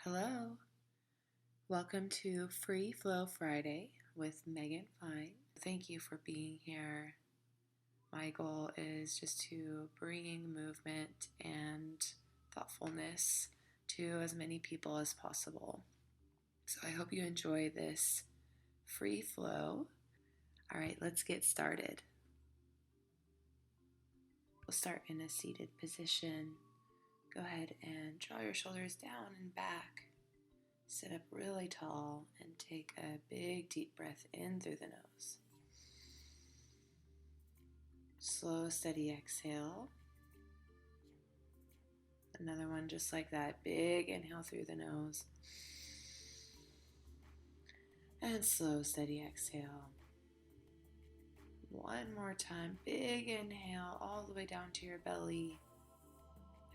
Hello, welcome to Freeflowfriday with Megan Fine. Thank you for being here. My goal is just to bring movement and thoughtfulness to as many people as possible. So I hope you enjoy this free flow. All right, let's get started. We'll start in a seated position. Go ahead and draw your shoulders down and back. Sit up really tall and take a big deep breath in through the nose. Slow, steady exhale. Another one just like that. Big inhale through the nose. And slow, steady exhale. One more time. Big inhale all the way down to your belly.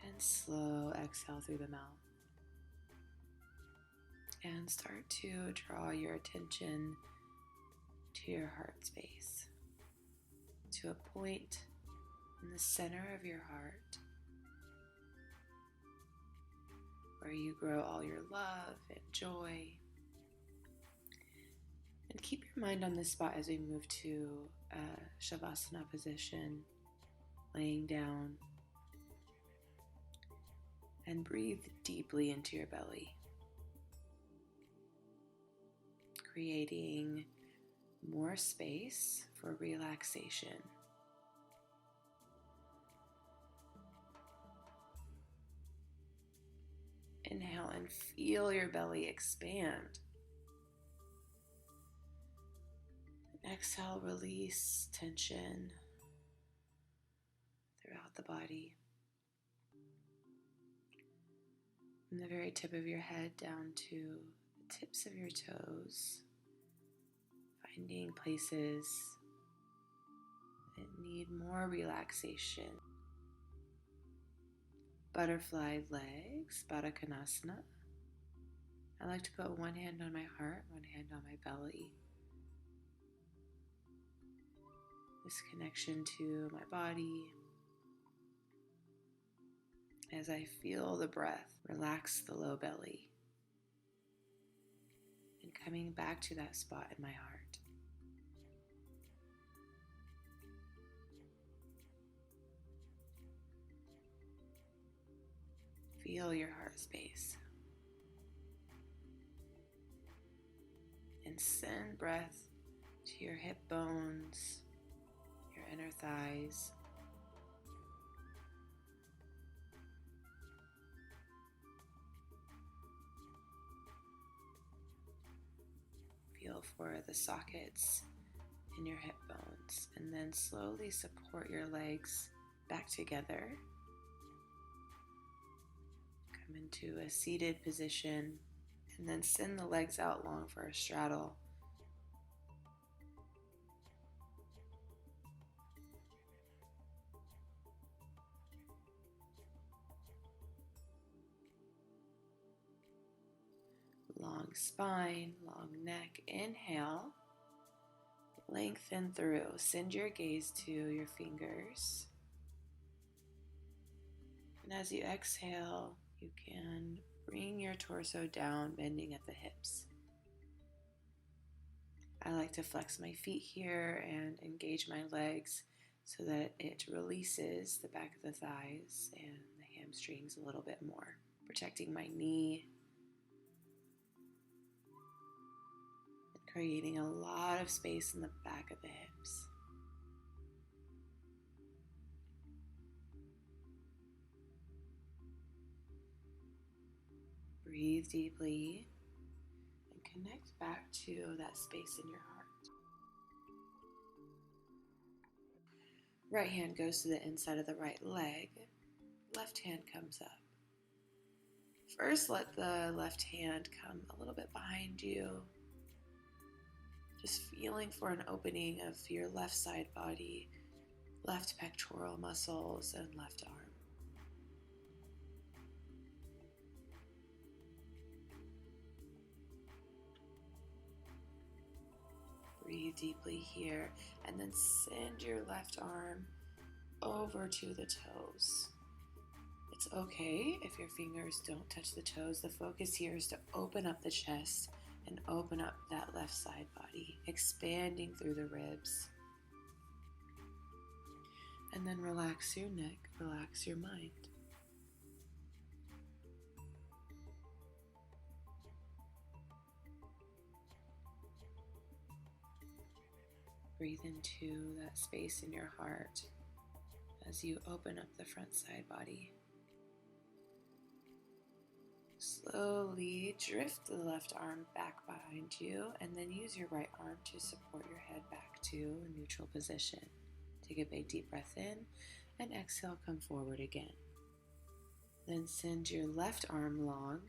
And slow exhale through the mouth. And start to draw your attention to your heart space, to a point in the center of your heart where you grow all your love and joy. And keep your mind on this spot as we move to a Shavasana position, laying down, and breathe deeply into your belly, creating more space for relaxation. Inhale and feel your belly expand. Exhale, release tension throughout the body. From the very tip of your head down to the tips of your toes, finding places that need more relaxation. Butterfly legs, Baddha Konasana. I like to put one hand on my heart, one hand on my belly. This connection to my body as I feel the breath relax the low belly and coming back to that spot in my heart. Feel your heart space and send breath to your hip bones, your inner thighs. Feel for the sockets in your hip bones, and then slowly support your legs back together. Come into a seated position, and then send the legs out long for a straddle. Long spine, long neck. Inhale, lengthen through. Send your gaze to your fingers. And as you exhale, you can bring your torso down, bending at the hips. I like to flex my feet here and engage my legs so that it releases the back of the thighs and the hamstrings a little bit more, protecting my knee, creating a lot of space in the back of the hips. Breathe deeply and connect back to that space in your heart. Right hand goes to the inside of the right leg. Left hand comes up. First, let the left hand come a little bit behind you. Just feeling for an opening of your left side body, left pectoral muscles, and left arm. Breathe deeply here, and then send your left arm over to the toes. The It's okay if your fingers don't touch the toes. The focus here is to open up the chest and open up that left side body, expanding through the ribs. And then relax your neck, relax your mind. Breathe into that space in your heart as you open up the front side body. Slowly drift the left arm back behind you and then use your right arm to support your head back to a neutral position. Take a big deep breath in and exhale, come forward again. Then send your left arm long,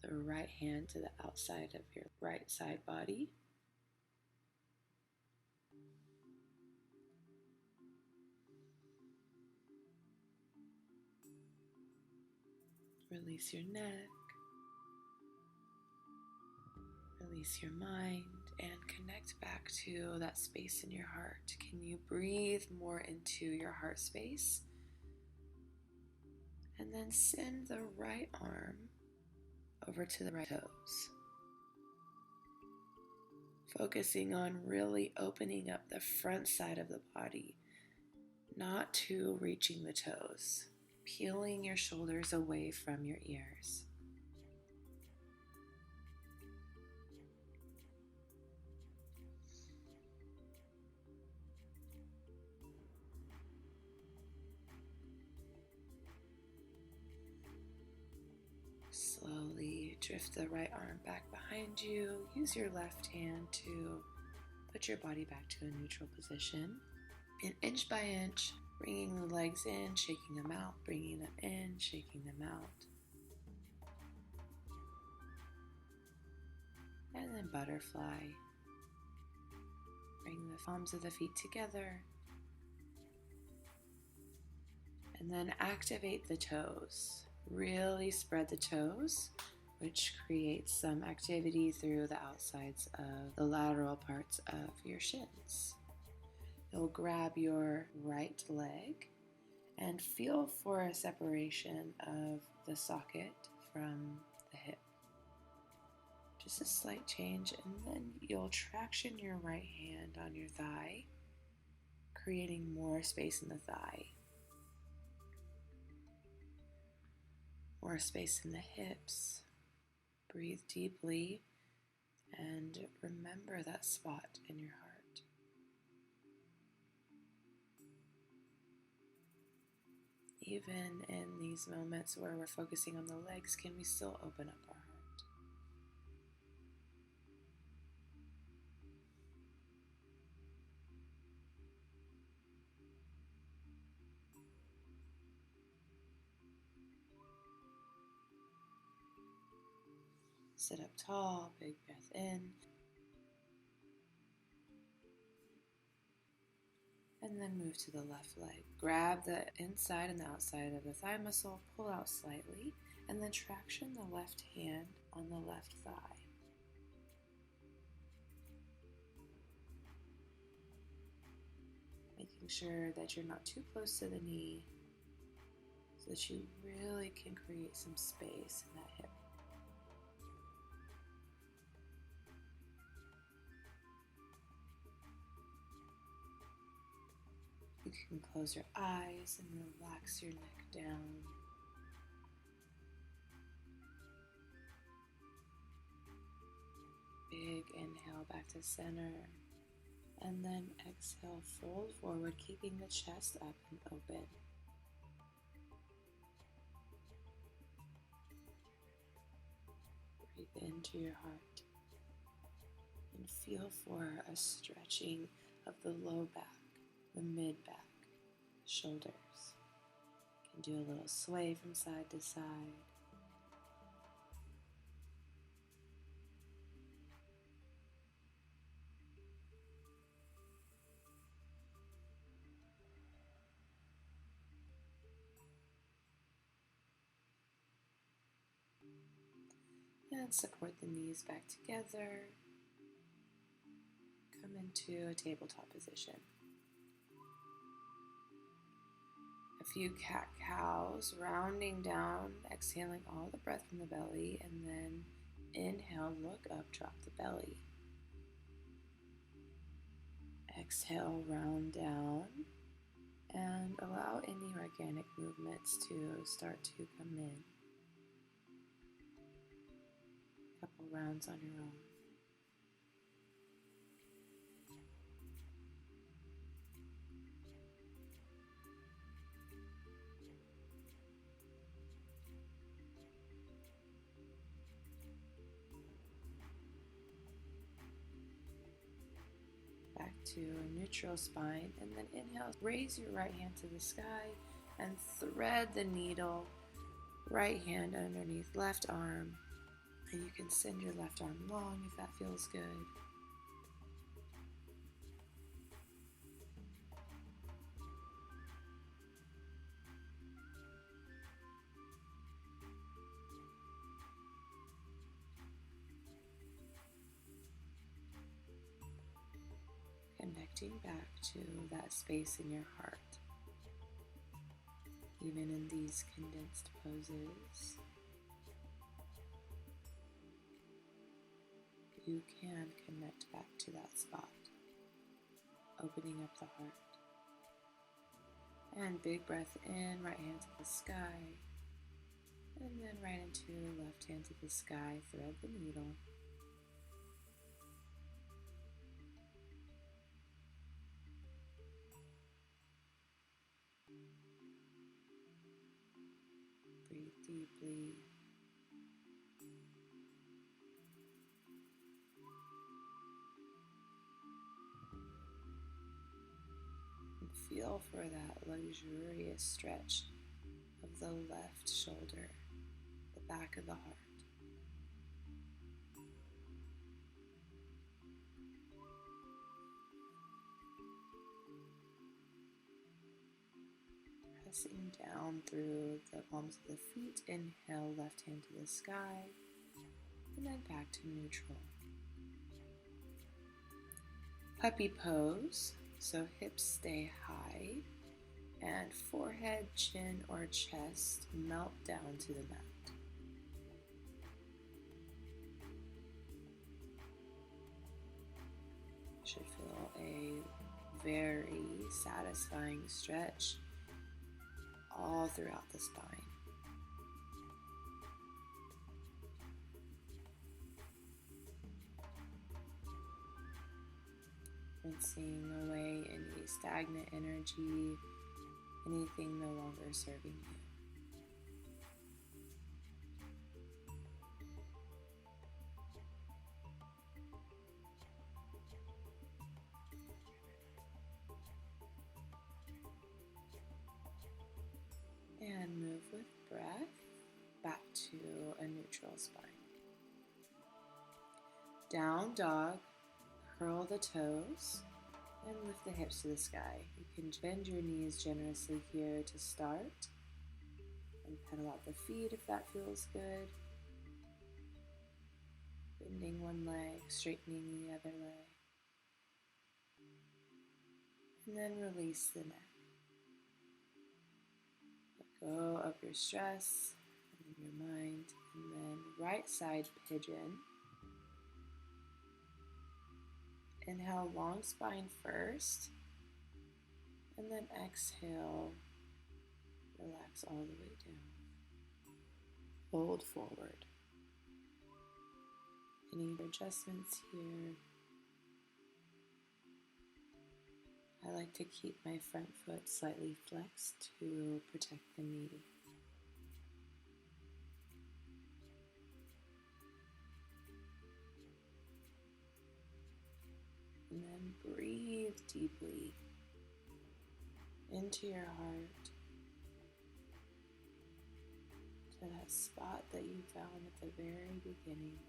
the right hand to the outside of your right side body. Release your neck, release your mind, and connect back to that space in your heart. Can you breathe more into your heart space? And then send the right arm over to the right toes. Focusing on really opening up the front side of the body, not too reaching the toes. Peeling your shoulders away from your ears. Slowly drift the right arm back behind you. Use your left hand to put your body back to a neutral position. And inch by inch, bringing the legs in, shaking them out, bringing them in, shaking them out. And then butterfly. Bring the palms of the feet together. And then activate the toes. Really spread the toes, which creates some activity through the outsides of the lateral parts of your shins. You'll grab your right leg and feel for a separation of the socket from the hip. Just a slight change, and then you'll traction your right hand on your thigh, creating more space in the thigh. More space in the hips. Breathe deeply and remember that spot in your heart. Even in these moments where we're focusing on the legs, can we still open up our heart? Sit up tall, big breath in. And then move to the left leg. Grab the inside and the outside of the thigh muscle, pull out slightly, and then traction the left hand on the left thigh. Making sure that you're not too close to the knee so that you really can create some space in that hip. You can close your eyes and relax your neck down. Big inhale back to center. And then exhale, fold forward, keeping the chest up and open. Breathe into your heart. And feel for a stretching of the low back, the mid back, shoulders. You can do a little sway from side to side. And support the knees back together. Come into a tabletop position. A few cat cows, rounding down, exhaling all the breath from the belly, and then inhale, look up, drop the belly. Exhale, round down, and allow any organic movements to start to come in. A couple rounds on your own. Back to a neutral spine, and then inhale, raise your right hand to the sky and thread the needle, right hand underneath left arm, and you can send your left arm long if that feels good. Connecting back to that space in your heart. Even in these condensed poses, you can connect back to that spot, opening up the heart. And big breath in, right hand to the sky, and then right into left hand to the sky, thread the needle. Breathe deeply. And feel for that luxurious stretch of the left shoulder, the back of the heart. Pressing down through the palms of the feet. Inhale, left hand to the sky, and then back to neutral. Puppy pose, so hips stay high, and forehead, chin, or chest melt down to the mat. Should feel a very satisfying stretch all throughout the spine. Rinsing away any stagnant energy, anything no longer serving you. And move with breath back to a neutral spine. Down dog, curl the toes and lift the hips to the sky. You can bend your knees generously here to start and pedal out the feet if that feels good. Bending one leg, straightening the other leg. And then release the neck. Let go of your stress and your mind. And then right side pigeon. Inhale, long spine first. And then exhale, relax all the way down. Fold forward. Any adjustments here? I like to keep my front foot slightly flexed to protect the knee. And then breathe deeply into your heart, to that spot that you found at the very beginning.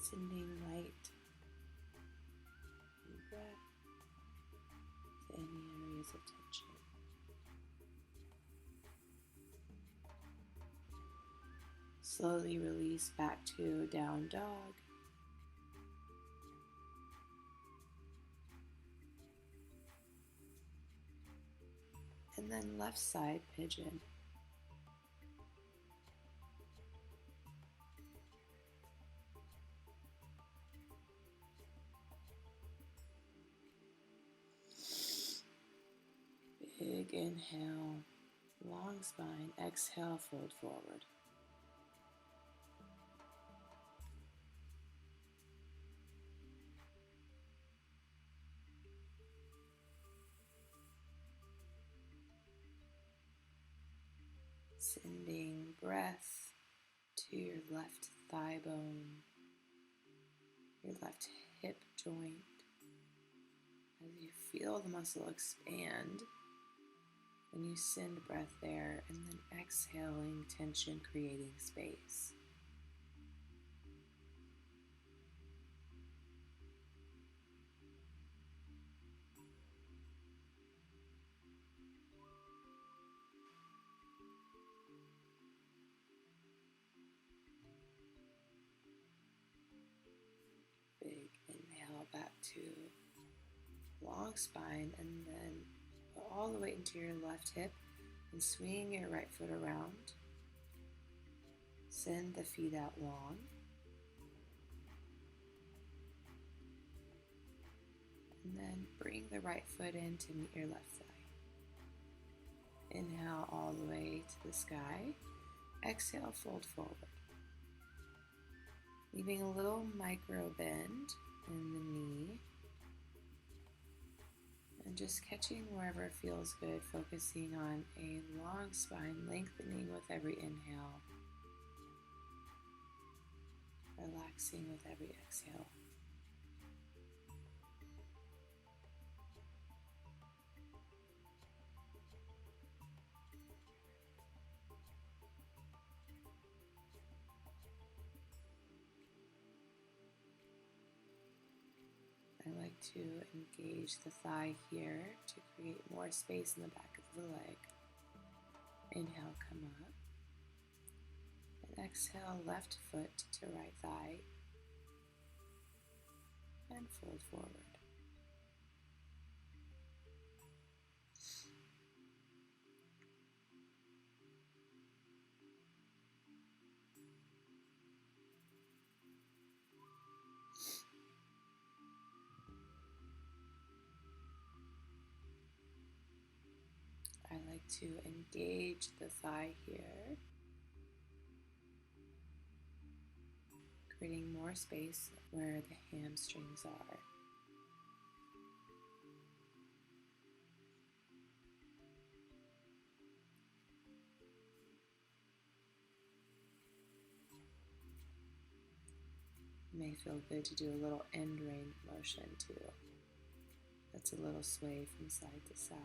Sending light and breath to any areas of tension. Slowly release back to down dog. And then left side pigeon. Big inhale, long spine. Exhale, fold forward. Sending breath to your left thigh bone, your left hip joint, as you feel the muscle expand. And you send breath there, and then exhaling tension, creating space. Big inhale back to long spine, and then go all the way into your left hip and swing your right foot around. Send the feet out long. And then bring the right foot in to meet your left thigh. Inhale all the way to the sky. Exhale, fold forward. Leaving a little micro bend in the knee. And just catching wherever it feels good, focusing on a long spine, lengthening with every inhale. Relaxing with every exhale. I like to engage the thigh here to create more space in the back of the leg. Inhale, come up. And exhale, left foot to right thigh. And fold forward. I like to engage the thigh here, creating more space where the hamstrings are. It may feel good to do a little end range motion too. That's a little sway from side to side.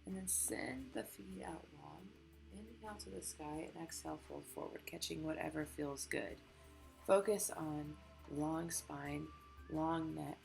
And then send the feet out long. Inhale to the sky and exhale, fold forward, catching whatever feels good. Focus on long spine, long neck.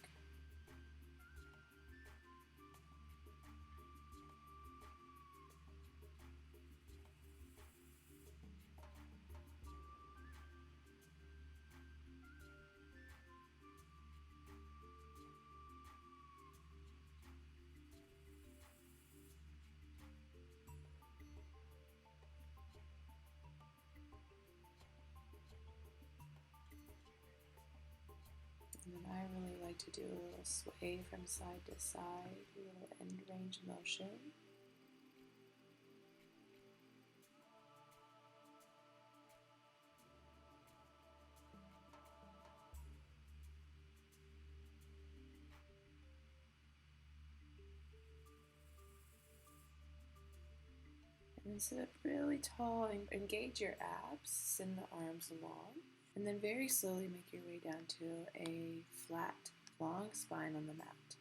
And then I really like to do a little sway from side to side, a little end range motion. And then sit up really tall and engage your abs, send the arms along. And then very slowly make your way down to a flat, long spine on the mat.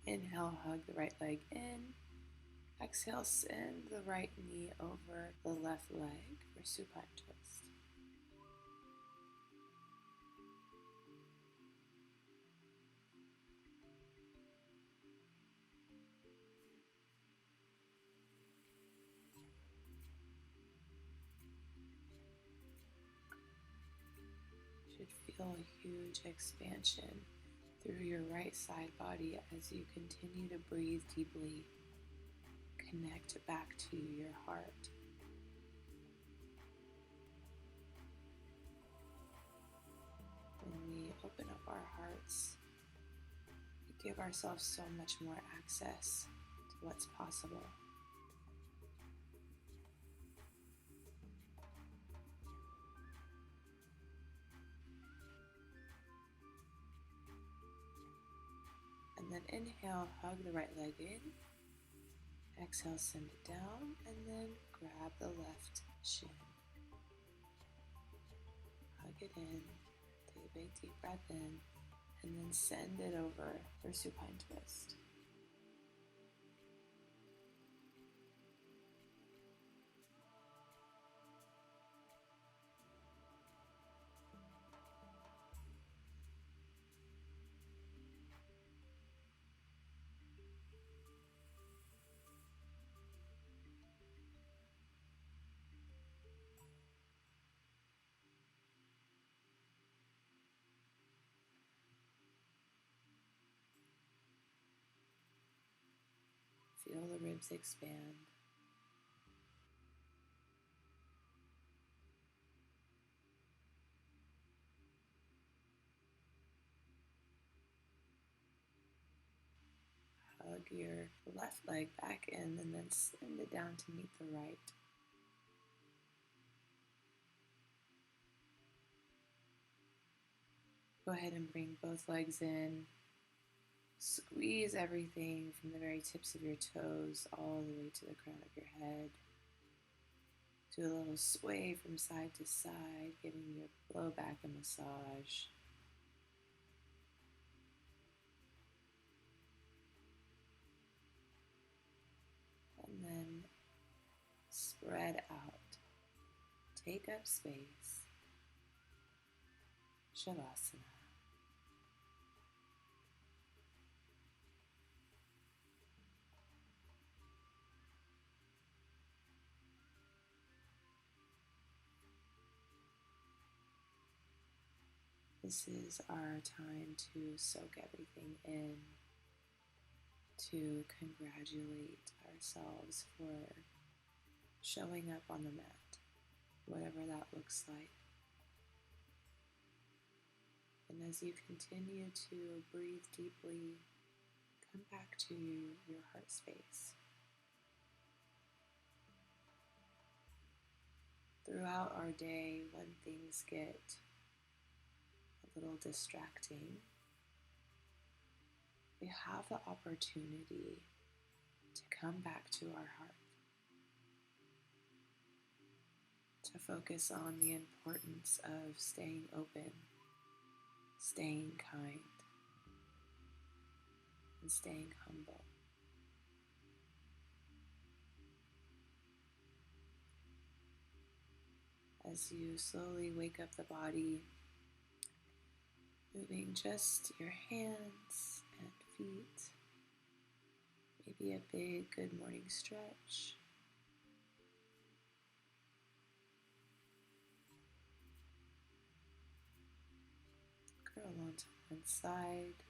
Inhale, hug the right leg in. Exhale, send the right knee over the left leg for supine twist. should feel a huge expansion through your right side body as you continue to breathe deeply. Connect back to your heart. When we open up our hearts, we give ourselves so much more access to what's possible. And then inhale, hug the right leg in. Exhale, send it down, and then grab the left shin. Hug it in, take a big deep breath in, and then send it over for supine twist. Feel the ribs expand. Hug your left leg back in and then send it down to meet the right. Go ahead and bring both legs in. Squeeze everything from the very tips of your toes all the way to the crown of your head. Do a little sway from side to side, giving your low back a massage. And then spread out. Take up space. Shavasana. This is our time to soak everything in, to congratulate ourselves for showing up on the mat, whatever that looks like. And as you continue to breathe deeply, come back to your heart space. Throughout our day, when things get a little distracting, we have the opportunity to come back to our heart, to focus on the importance of staying open, staying kind, and staying humble. As you slowly wake up the body, moving just your hands and feet, maybe a big good morning stretch. Curl onto one side.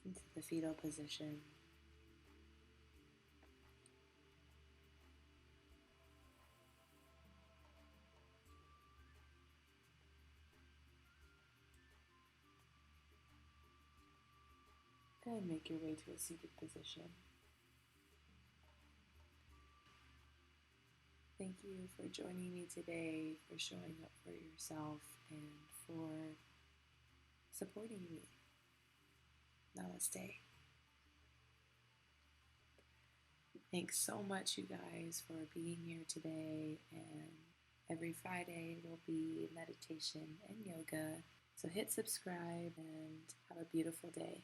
Into the fetal position. And make your way to a seated position. Thank you for joining me today, for showing up for yourself, and for supporting me. Namaste. Thanks so much, you guys, for being here today. And every Friday will be meditation and yoga. So hit subscribe and have a beautiful day.